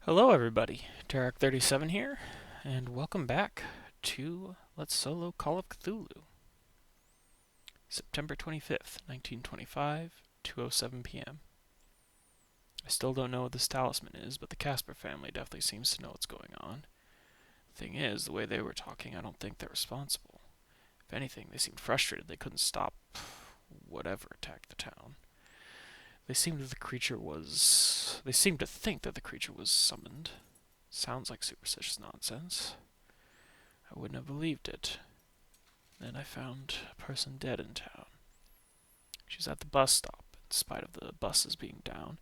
Hello everybody, Tarek37 here, and welcome back to Let's Solo Call of Cthulhu. September 25th, 1925, 2:07 p.m. I still don't know what this talisman is, but the Casper family definitely seems to know what's going on. Thing is, the way they were talking, I don't think they're responsible. If anything, they seemed frustrated they couldn't stop whatever attacked the town. They seemed to think that the creature was summoned. Sounds like superstitious nonsense. I wouldn't have believed it. Then I found a person dead in town. She was at the bus stop, in spite of the buses being down.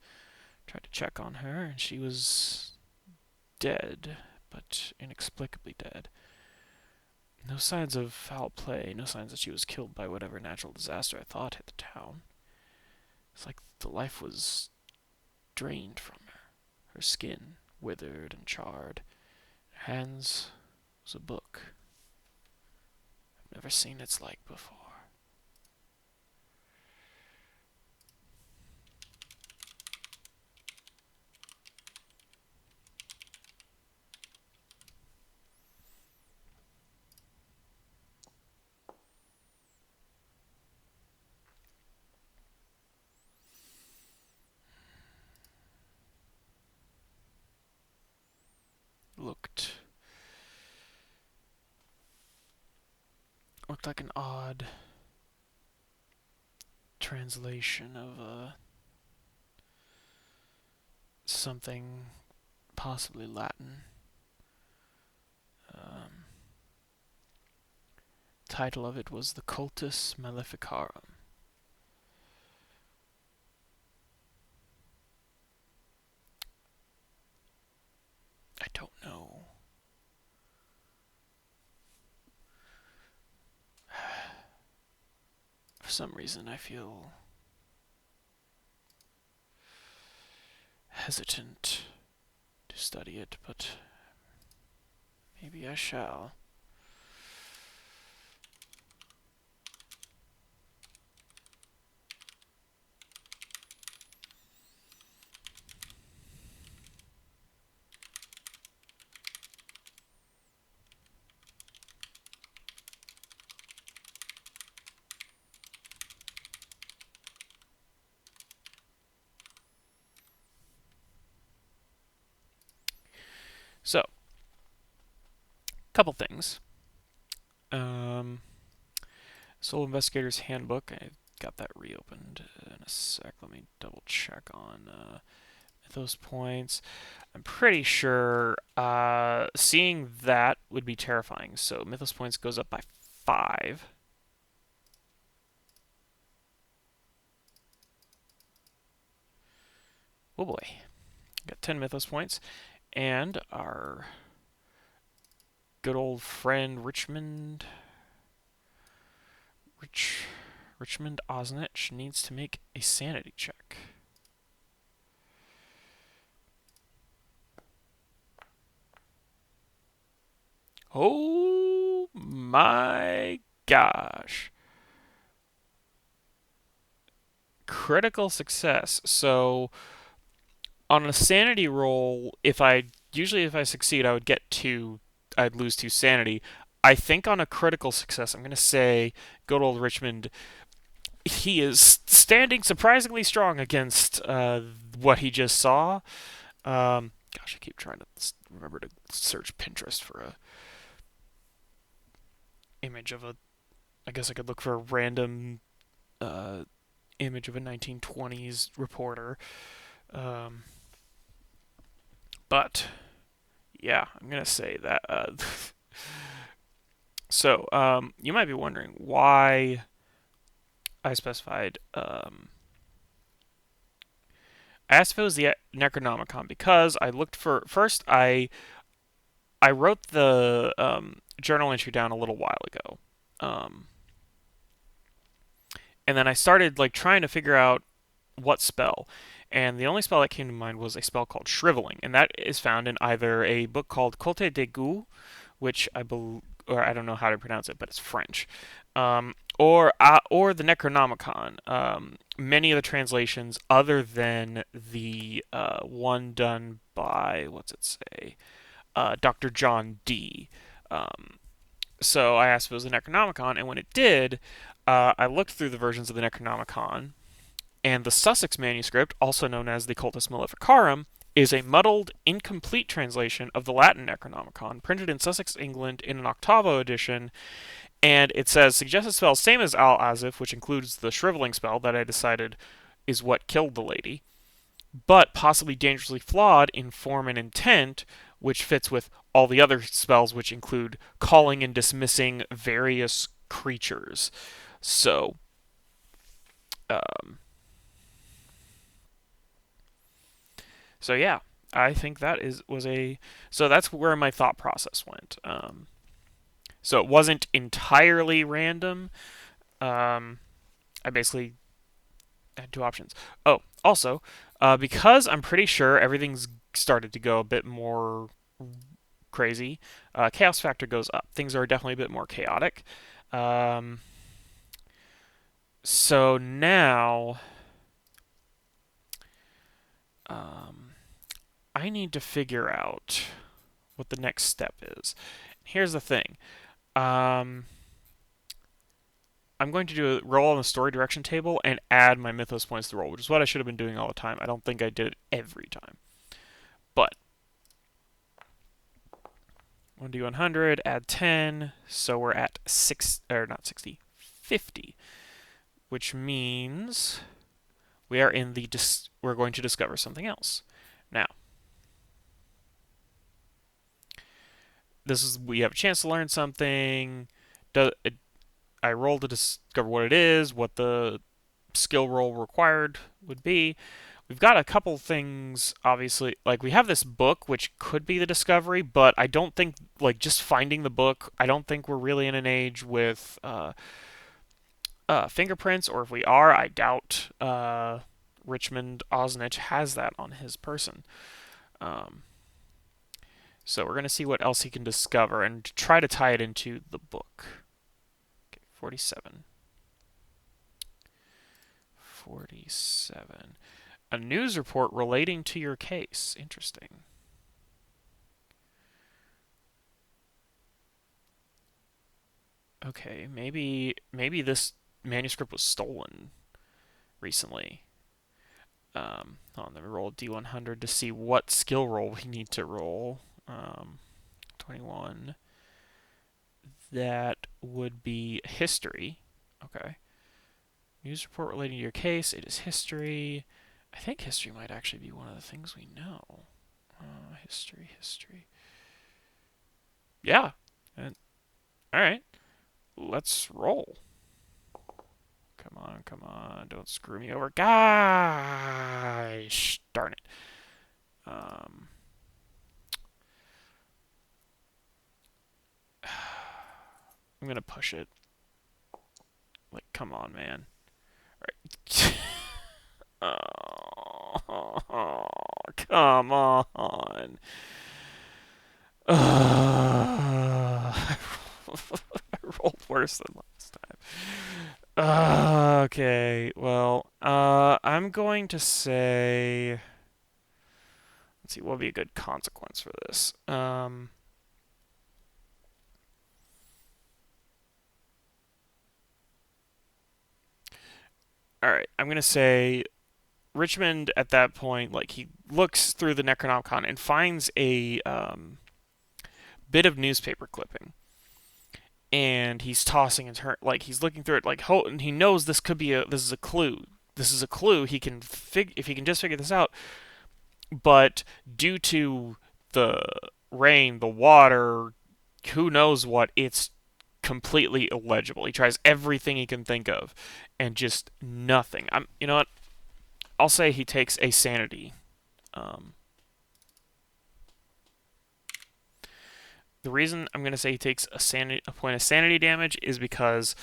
Tried to check on her, and she was dead, but inexplicably dead. No signs of foul play, no signs that she was killed by whatever natural disaster I thought hit the town. It's like the life was drained from her. Her skin withered and charred. Her hands was a book. I've never seen its like before. Looked like an odd translation of something, possibly Latin. Um, Title of it was the Cultus Maleficarum. I don't know. For some reason, I feel hesitant to study it, but maybe I shall. So, couple things. Soul Investigator's Handbook. I got that reopened in a sec. Let me double check on those points. I'm pretty sure seeing that would be terrifying. So Mythos points goes up by 5. Oh boy. Got 10 Mythos points. And our good old friend Richmond Osnich needs to make a sanity check. Oh my gosh. Critical success. So on a sanity roll, if I succeed, I would get 2. I'd lose 2 sanity. I think on a critical success, I'm going to say good old Richmond, he is standing surprisingly strong against what he just saw. Gosh, I keep trying to remember to search Pinterest for a image of a. I guess I could look for a random image of a 1920s reporter. Um, but yeah, I'm gonna say that. So you might be wondering why I specified. I asked if it was the Necronomicon because I looked for first. I wrote the journal entry down a little while ago, um, and then I started like trying to figure out what spell. And the only spell that came to mind was a spell called Shriveling, and that is found in either a book called Cote de Goût, which I believe, or I don't know how to pronounce it, but it's French, or the Necronomicon. Many of the translations, other than the one done by what's it say, Dr. John D. Um, so I asked if it was the Necronomicon, and when it did, I looked through the versions of the Necronomicon, and the Sussex manuscript, also known as the Cultus Maleficarum, is a muddled, incomplete translation of the Latin Necronomicon, printed in Sussex, England, in an octavo edition, and it says suggested spells same as Al Azif, which includes the shriveling spell that I decided is what killed the lady, but possibly dangerously flawed in form and intent, which fits with all the other spells, which include calling and dismissing various creatures. So, um, so yeah, I think that is was a so that's where my thought process went. So it wasn't entirely random. Um, I basically had two options. Oh, also, because I'm pretty sure everything's started to go a bit more crazy, chaos factor goes up. Things are definitely a bit more chaotic. Um, so now, um, I need to figure out what the next step is. Here's the thing. Um, I'm going to do a roll on the story direction table and add my mythos points to the roll, which is what I should have been doing all the time. I don't think I did it every time. But 1d100, add 10, so we're at 6, or not 60, 50, which means we are in the, we're going to discover something else. Now, this is, we have a chance to learn something. I roll to discover what it is, what the skill roll required would be. We've got a couple things, obviously. Like, we have this book, which could be the discovery, but I don't think, like, just finding the book, I don't think we're really in an age with fingerprints, or if we are, I doubt Richmond Osnich has that on his person. Um, so we're going to see what else he can discover and try to tie it into the book. Okay, 47. 47. A news report relating to your case. Interesting. Okay, maybe this manuscript was stolen recently. Hold on, let me roll a d100 to see what skill roll we need to roll. 21. That would be history. Okay. News report relating to your case. It is history. I think history might actually be one of the things we know. History. Yeah. And, all right. Let's roll. Come on. Don't screw me over. Gosh. Darn it. Um, I'm going to push it. Like, come on, man. All right. Oh, come on. I rolled worse than last time. Okay, well, I'm going to say, let's see, what would be a good consequence for this? All right, I'm going to say Richmond at that point, like, he looks through the Necronomicon and finds a bit of newspaper clipping. And he's tossing and turn, like, he's looking through it, like, and he knows this is a clue. This is a clue. He can if he can just figure this out. But due to the rain, the water, who knows what, it's completely illegible. He tries everything he can think of, and just nothing. You know what? I'll say he takes a sanity. Um, the reason I'm going to say he takes a point of sanity damage is because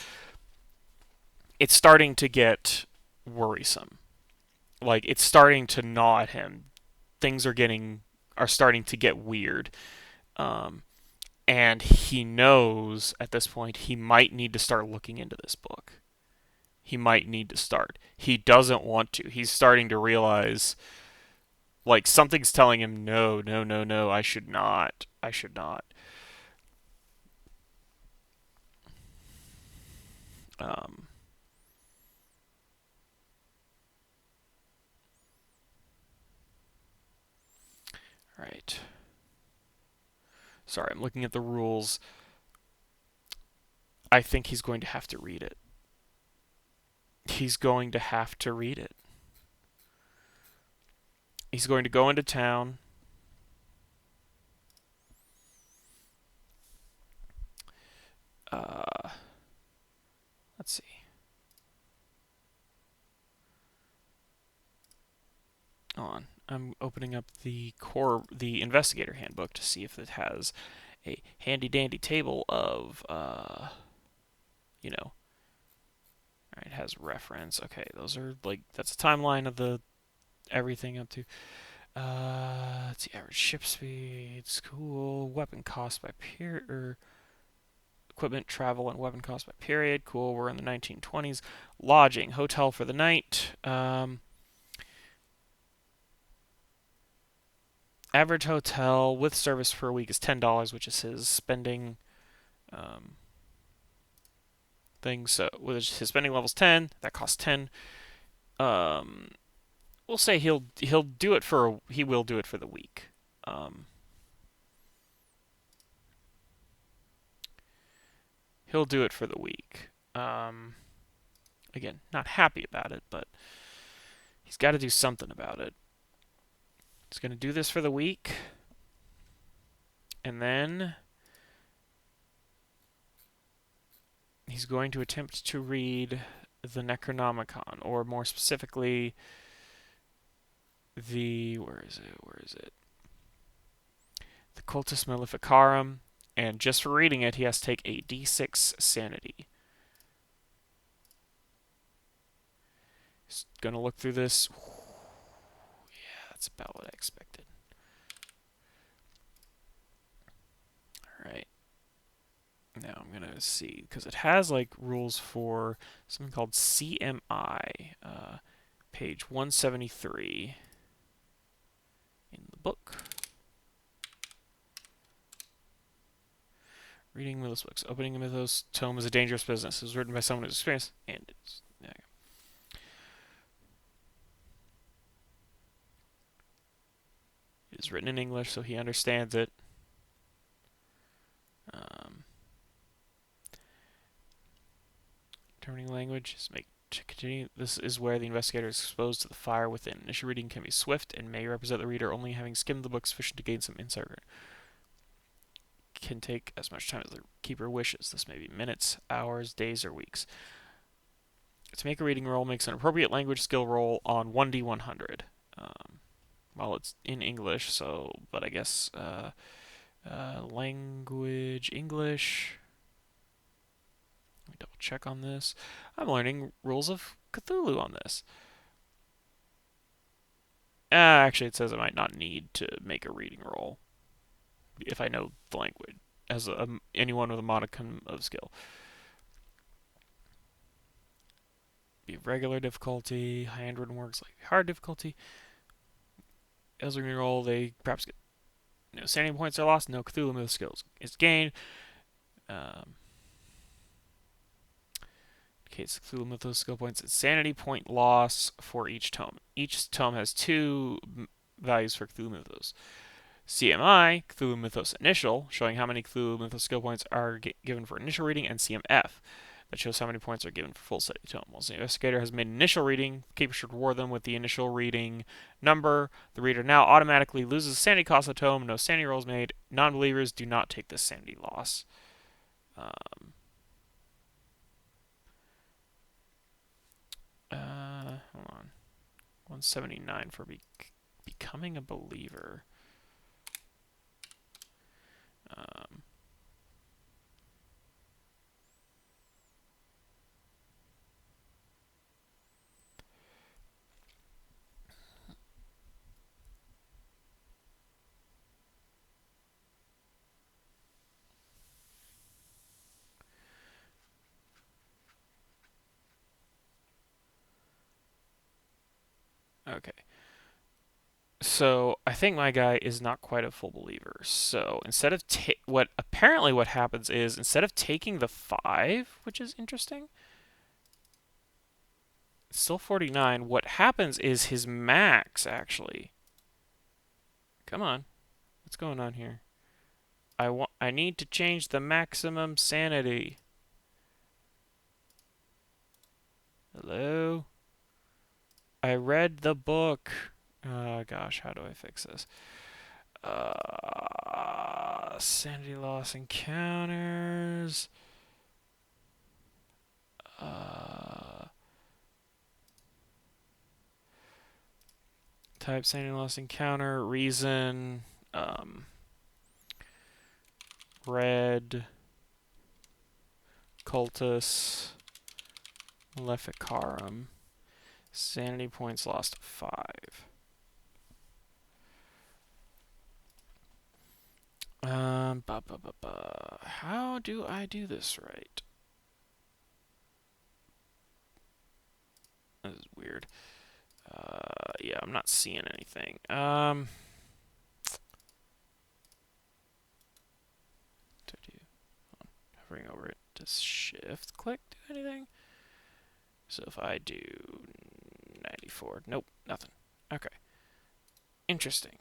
it's starting to get worrisome. Like, it's starting to gnaw at him. Things are starting to get weird. Um, And he knows at this point he might need to start looking into this book. He might need to start. He doesn't want to. He's starting to realize, like, something's telling him, no, no, no, no, I should not. I should not. Um, right. Sorry, I'm looking at the rules. I think he's going to have to read it. He's going to have to read it. He's going to go into town. Uh, let's see. On. I'm opening up the investigator handbook to see if it has a handy dandy table of, you know, all right, it has reference. Okay, those are like, that's a timeline of the everything up to. Let's see, average ship speeds, cool. Weapon cost by period, or equipment, travel, and weapon cost by period, cool. We're in the 1920s. Lodging, hotel for the night. Average hotel with service per week is $10, which is his spending um, thing. So with his spending level's 10, that costs 10. Um, we'll say he'll do it for he will do it for the week. Um, he'll do it for the week. Again, not happy about it, but he's got to do something about it. He's going to do this for the week, and then he's going to attempt to read the Necronomicon, or more specifically, the where is it? Where is it? The Cultus Maleficarum, and just for reading it, he has to take a D6 sanity. He's gonna look through this. Yeah, that's about what I expected. All right. Now I'm gonna see, because it has like rules for something called CMI, page 173 in the book. Reading Mythos books. Opening a Mythos tome is a dangerous business. It was written by someone who's experienced, and it's. Yeah. It is written in English, so he understands it. Um, Determining language is make to continue. This is where the investigator is exposed to the fire within. Initial reading can be swift and may represent the reader only having skimmed the book sufficient to gain some insight. Can take as much time as the keeper wishes. This may be minutes, hours, days, or weeks. To make a reading roll, makes an appropriate language skill roll on 1d100. Well, it's in English, so, but I guess language English. Let me double check on this. I'm learning rules of Cthulhu on this. Actually, it says I might not need to make a reading roll if I know the language as anyone with a modicum of skill. Be regular difficulty, handwritten works like hard difficulty. As a reading roll, they perhaps get no sanity points are lost, no Cthulhu myth skills is gained. Case Cthulhu Mythos skill points and sanity point loss for each tome. Each tome has two values for Cthulhu Mythos. CMI, Cthulhu Mythos Initial, showing how many Cthulhu Mythos skill points are given for initial reading, and CMF, that shows how many points are given for full study tome. Once the investigator has made initial reading, the keeper should reward them with the initial reading number. The reader now automatically loses the sanity cost of the tome. No sanity rolls made. Non-believers do not take this sanity loss. Hold on. 179 for becoming a believer. Um, Okay. So I think my guy is not quite a full believer. So instead of what happens is instead of taking the 5, which is interesting, it's still 49. What happens is his max actually. Come on, what's going on here? I need to change the maximum sanity. Hello? I read the book. Gosh, how do I fix this? Sanity loss encounters. Type sanity loss encounter. Reason. Red. Cultus. Maleficarum. Sanity points lost 5. How do I do this right? This is weird. Yeah, I'm not seeing anything. Hovering over it. Does shift click do anything? So if I do 94, nope, nothing. Okay. Interesting.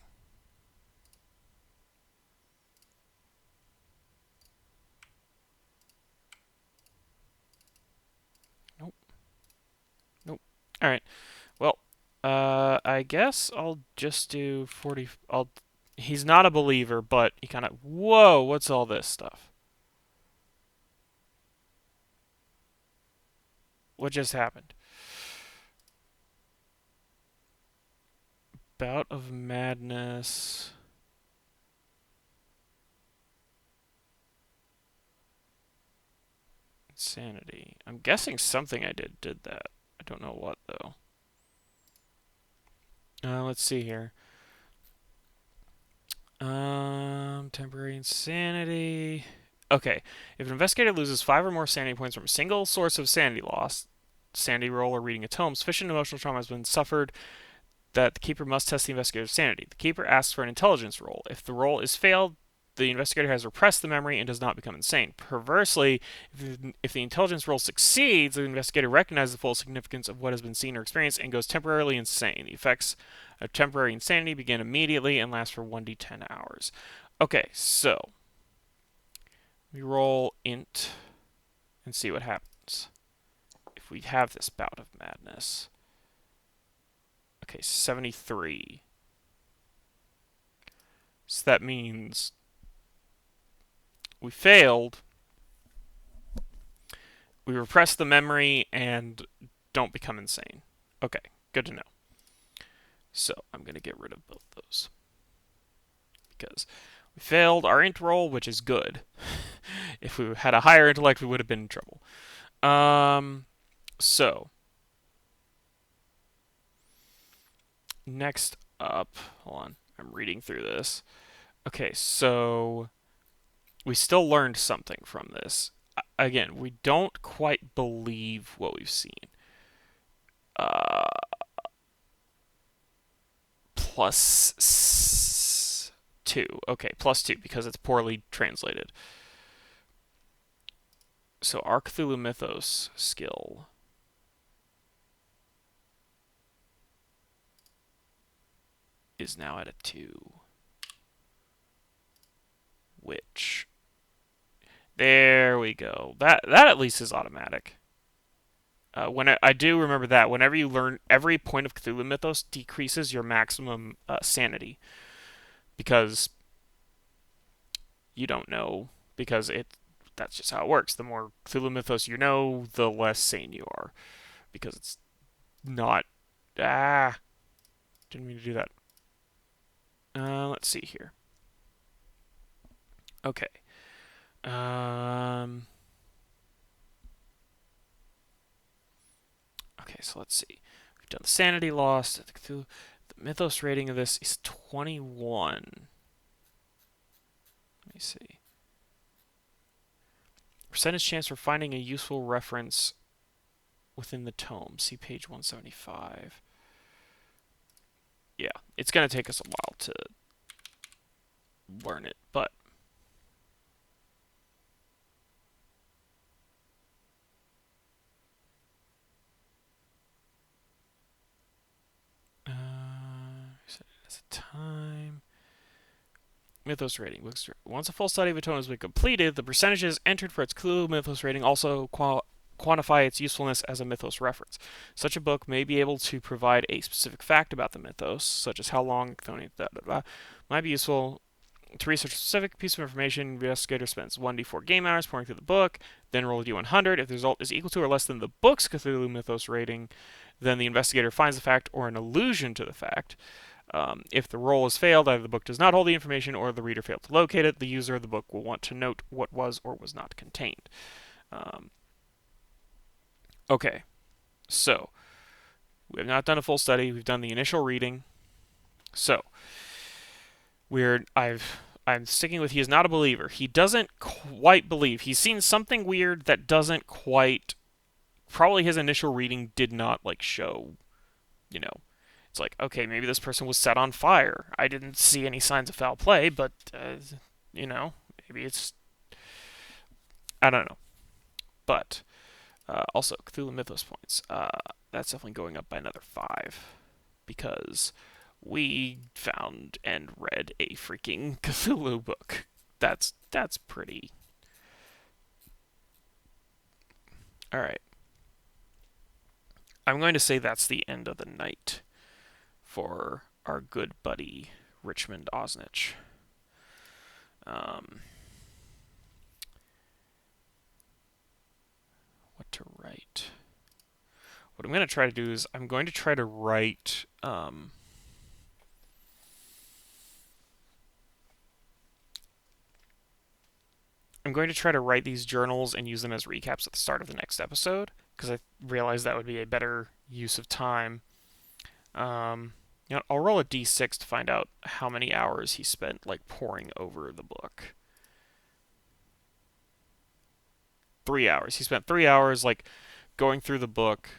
Nope. Nope. Alright. Well, I guess I'll just do 40. He's not a believer, but he kind of. Whoa, what's all this stuff? What just happened? Bout of madness. Insanity. I'm guessing something I did that. I don't know what, though. Let's see here. Temporary insanity. Okay. If an investigator loses 5 or more sanity points from a single source of sanity loss, sanity roll, or reading a tome, sufficient emotional trauma has been suffered that the keeper must test the investigator's sanity. The keeper asks for an intelligence roll. If the roll is failed, the investigator has repressed the memory and does not become insane. Perversely, if the intelligence roll succeeds, the investigator recognizes the full significance of what has been seen or experienced and goes temporarily insane. The effects of temporary insanity begin immediately and last for 1d10 hours. Okay, so we roll int and see what happens if we have this bout of madness. Okay, 73. So that means we failed. We repress the memory and don't become insane. Okay, good to know. So I'm going to get rid of both those. Because we failed our int roll, which is good. If we had a higher intellect, we would have been in trouble. So next up, hold on, I'm reading through this. Okay, so we still learned something from this. Again, we don't quite believe what we've seen. Plus 2. Okay, plus 2 because it's poorly translated. So our Cthulhu Mythos skill is now at a 2. Which, there we go. That at least is automatic. I do remember that whenever you learn, every point of Cthulhu Mythos decreases your maximum sanity because you don't know, because that's just how it works. The more Cthulhu Mythos you know, the less sane you are, because it's not. Didn't mean to do that. Let's see here. Okay. Okay, so let's see. We've done the sanity loss. The Mythos rating of this is 21. Let me see. Percentage chance for finding a useful reference within the tome. See page 175. yeah, it's going to take us a while to learn it, but set it as a time. Mythos rating. Once a full study of a tome has been completed, the percentages entered for its clue mythos rating also quantify its usefulness as a mythos reference. Such a book may be able to provide a specific fact about the mythos, such as how long might be useful to research a specific piece of information. The investigator spends 1d4 game hours pouring through the book, then roll a d100. If the result is equal to or less than the book's Cthulhu mythos rating, then the investigator finds the fact or an allusion to the fact. If the roll is failed, either the book does not hold the information or the reader failed to locate it, the user of the book will want to note what was or was not contained. Okay, so we have not done a full study. We've done the initial reading. So I'm sticking with he is not a believer. He doesn't quite believe. He's seen something weird that doesn't quite. Probably his initial reading did not like show. You know, it's like okay, maybe this person was set on fire. I didn't see any signs of foul play, but maybe it's I don't know. But also Cthulhu Mythos points. That's definitely going up by another 5 because we found and read a freaking Cthulhu book. That's pretty. All right. I'm going to say that's the end of the night for our good buddy Richmond Osnich. What to write? What I'm going to try to do is I'm going to try to write. I'm going to try to write these journals and use them as recaps at the start of the next episode because I realized that would be a better use of time. I'll roll a d6 to find out how many hours he spent like poring over the book. 3 hours. He spent 3 hours like going through the book.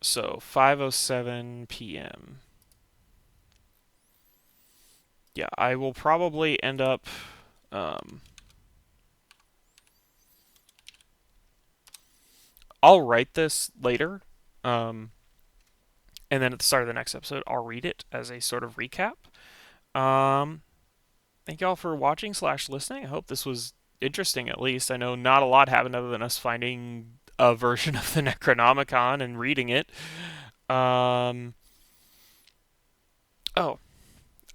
So 5:07 p.m. Yeah, I will probably end up. I'll write this later, and then at the start of the next episode, I'll read it as a sort of recap. Thank y'all for watching / listening. I hope this was interesting. At least I know not a lot happened other than us finding a version of the Necronomicon and reading it. Oh,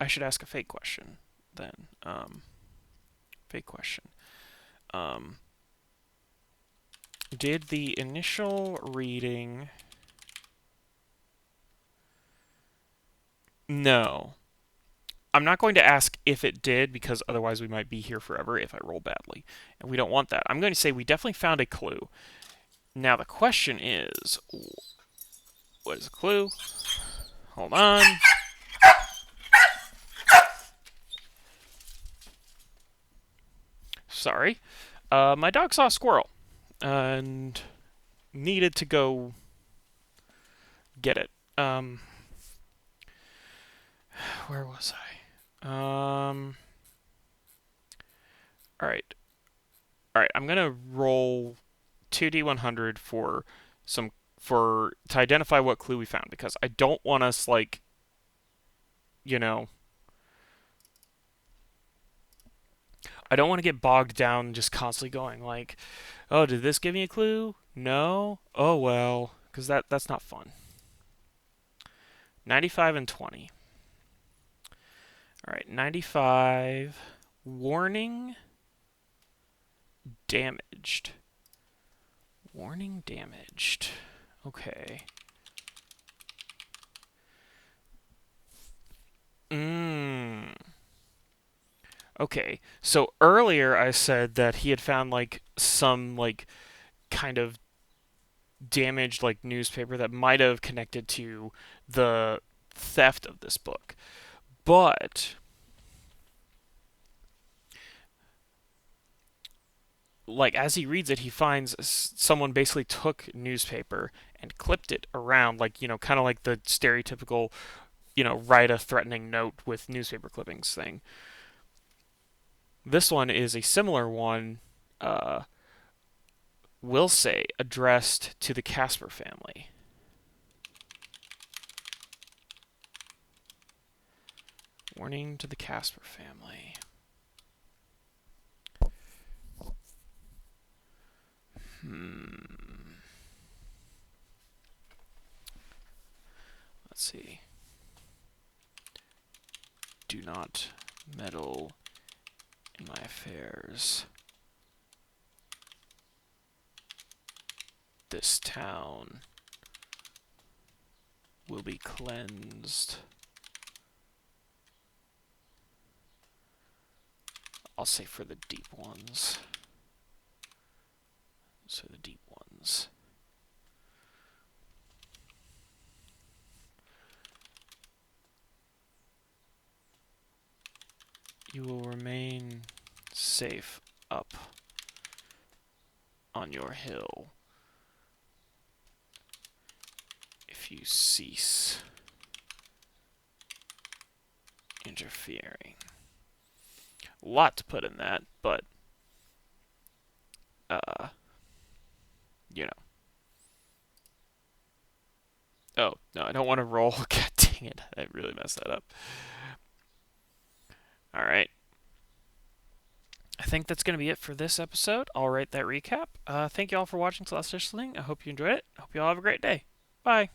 I should ask a fake question then. Fake question. Did the initial reading... No. I'm not going to ask if it did because otherwise we might be here forever if I roll badly. And we don't want that. I'm going to say we definitely found a clue. Now the question is, what is a clue? Hold on. Sorry. My dog saw a squirrel and needed to go get it. Where was I? All right. All right, I'm going to roll 2d100 to identify what clue we found because I don't want us like I don't want to get bogged down just constantly going like, "Oh, did this give me a clue?" No. Oh well, cuz that's not fun. 95 and 20. All right, 95 warning damaged. Warning damaged. Okay. Okay. So earlier I said that he had found like some like kind of damaged like newspaper that might have connected to the theft of this book. But like as he reads it, he finds someone basically took newspaper and clipped it around, like, kind of like the stereotypical, write a threatening note with newspaper clippings thing. This one is a similar one, uh, will say, addressed to the Casper family. Warning to the Casper family. Let's see. Do not meddle in my affairs. This town will be cleansed. I'll say for the deep ones. So the deep ones. You will remain safe up on your hill if you cease interfering. A lot to put in that, but you know. Oh, no, I don't want to roll. God dang it. I really messed that up. Alright. I think that's going to be it for this episode. I'll write that recap. Thank you all for watching / listening. I hope you enjoyed it. I hope you all have a great day. Bye.